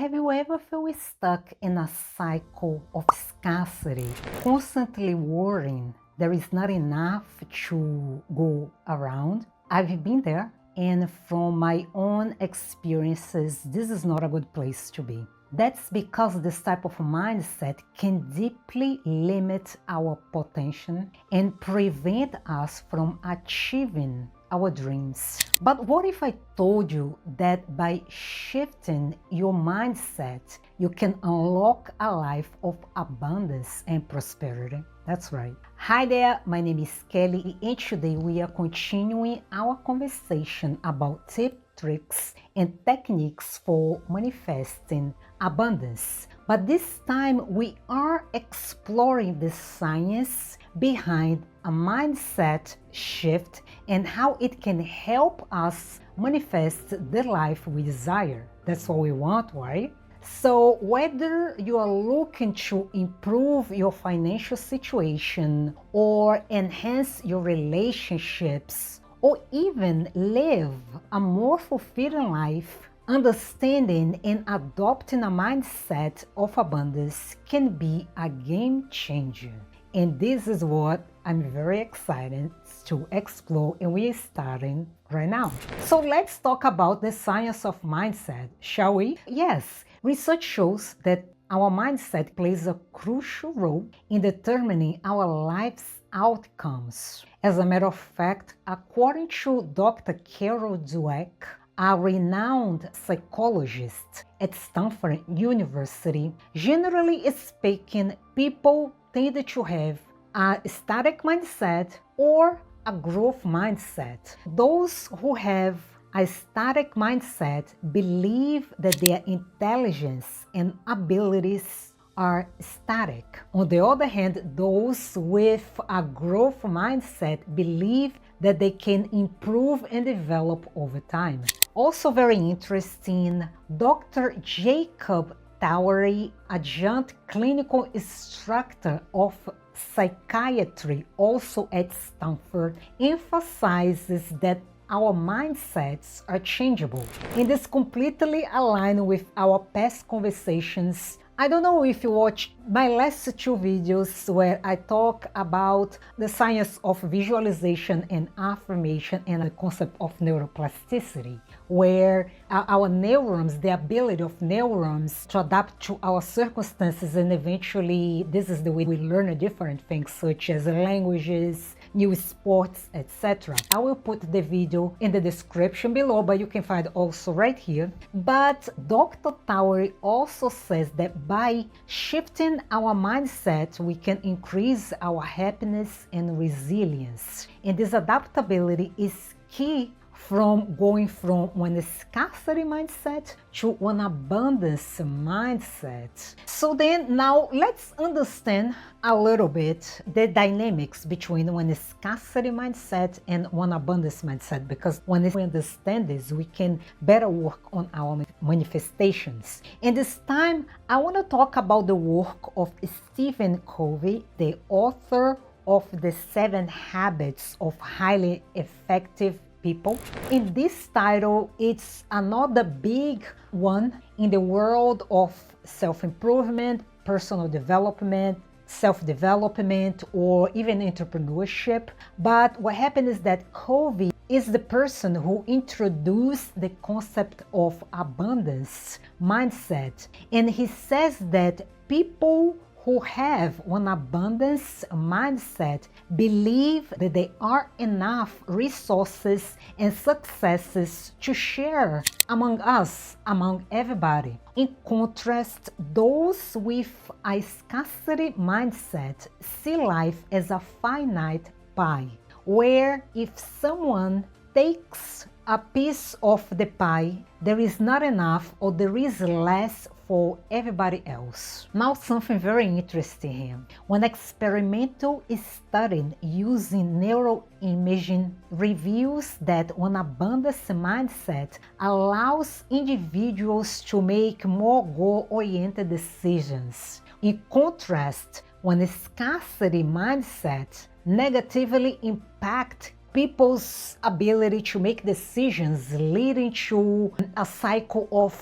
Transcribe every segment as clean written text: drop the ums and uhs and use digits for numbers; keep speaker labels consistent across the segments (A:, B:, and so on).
A: Have you ever felt stuck in a cycle of scarcity, constantly worrying there is not enough to go around? I've been there, and from my own experiences, this is not a good place to be. That's because this type of mindset can deeply limit our potential and prevent us from achieving our dreams. But what if I told you that by shifting your mindset, you can unlock a life of abundance and prosperity? That's right. Hi there, my name is Kelly, and today we are continuing our conversation about tips, tricks, and techniques for manifesting abundance. But this time we are exploring the science behind a mindset shift and how it can help us manifest the life we desire. That's what we want, right? So whether you are looking to improve your financial situation or enhance your relationships or even live a more fulfilling life, understanding and adopting a mindset of abundance can be a game changer. And this is what I'm very excited to explore, and we are starting right now. So let's talk about the science of mindset, shall we? Yes, research shows that our mindset plays a crucial role in determining our life's outcomes. As a matter of fact, according to Dr. Carol Dweck, a renowned psychologist at Stanford University, generally speaking, people tend to have a static mindset or a growth mindset. Those who have a static mindset believe that their intelligence and abilities are static. On the other hand, those with a growth mindset believe that they can improve and develop over time. Also very interesting, Dr. Jacob Towery, adjunct clinical instructor of psychiatry, also at Stanford, emphasizes that our mindsets are changeable. And this completely aligns with our past conversations. I don't know if you watched my last two videos where I talk about the science of visualization and affirmation and the concept of neuroplasticity, where our neurons, the ability of neurons to adapt to our circumstances, and eventually this is the way we learn different things such as languages, new sports, etc. I will put the video in the description below, but you can find also right here. But Dr. Towery also says that by shifting our mindset, we can increase our happiness and resilience. And this adaptability is key from going from one scarcity mindset to one abundance mindset. So then now let's understand a little bit the dynamics between one scarcity mindset and one abundance mindset, because when we understand this, we can better work on our manifestations. And this time, I want to talk about the work of Stephen Covey, the author of the 7 Habits of Highly Effective People. In this title, it's another big one in the world of self-improvement, personal development, self-development, or even entrepreneurship. But what happened is that Covey is the person who introduced the concept of abundance mindset. And he says that people who have one abundance mindset believe that there are enough resources and successes to share among us, among everybody. In contrast, those with a scarcity mindset see life as a finite pie, where if someone takes a piece of the pie, there is not enough or there is less for everybody else. Now something very interesting here. One experimental study using neuroimaging reveals that one abundance mindset allows individuals to make more goal-oriented decisions. In contrast, one scarcity mindset negatively impacts people's ability to make decisions, leading to a cycle of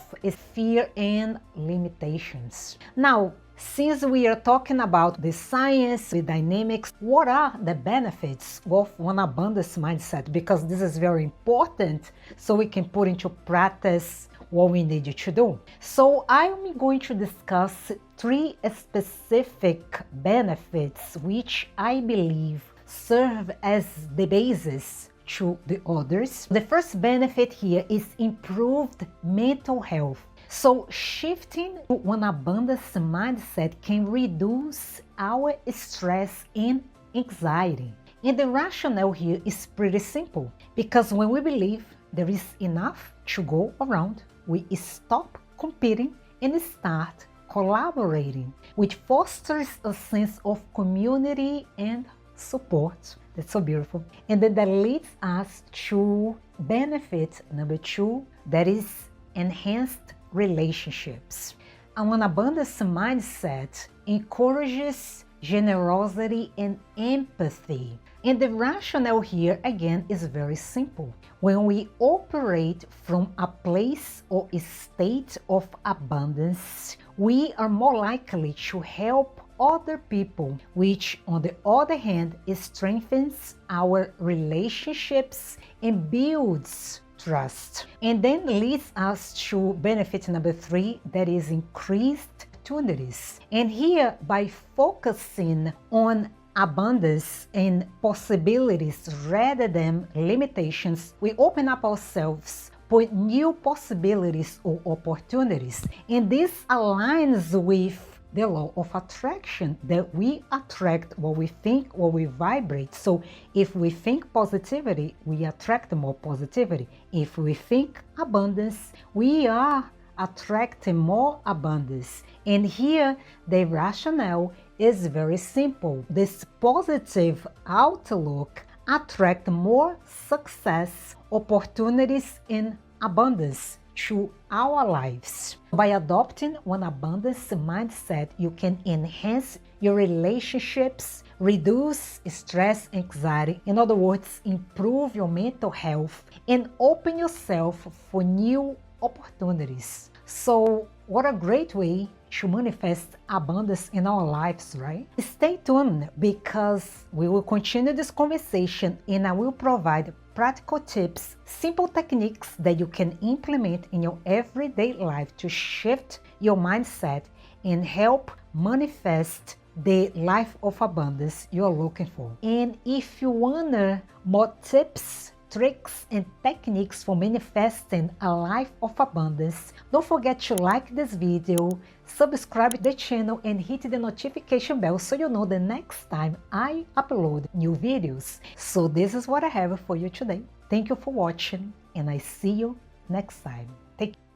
A: fear and limitations. Now, since we are talking about the science, the dynamics, what are the benefits of an abundance mindset? Because this is very important so we can put into practice what we need to do. So I'm going to discuss 3 specific benefits which I believe serve as the basis to the others. The first benefit here is improved mental health. So shifting to an abundance mindset can reduce our stress and anxiety. And the rationale here is pretty simple, because when we believe there is enough to go around, we stop competing and start collaborating, which fosters a sense of community and support. That's so beautiful. And then that leads us to benefit number 2, that is enhanced relationships. An abundance mindset encourages generosity and empathy. And the rationale here again is very simple. When we operate from a place or a state of abundance, we are more likely to help other people, which on the other hand strengthens our relationships and builds trust. And then leads us to benefit number 3, that is increased opportunities. And here, by focusing on abundance and possibilities rather than limitations, we open up ourselves for new possibilities or opportunities. And this aligns with the law of attraction, that we attract what we think, what we vibrate. So if we think positivity, we attract more positivity. If we think abundance, we are attracting more abundance. And here the rationale is very simple. This positive outlook attracts more success, opportunities, and abundance to our lives. By adopting an abundance mindset, you can enhance your relationships, reduce stress, anxiety, in other words, improve your mental health, and open yourself for new opportunities. So what a great way to manifest abundance in our lives, right? Stay tuned, because we will continue this conversation and I will provide practical tips, simple techniques that you can implement in your everyday life to shift your mindset and help manifest the life of abundance you're looking for. And if you want more tips, tricks, and techniques for manifesting a life of abundance, don't forget to like this video, subscribe to the channel, and hit the notification bell so you know the next time I upload new videos. So this is what I have for you today. Thank you for watching, and I see you next time. Take care.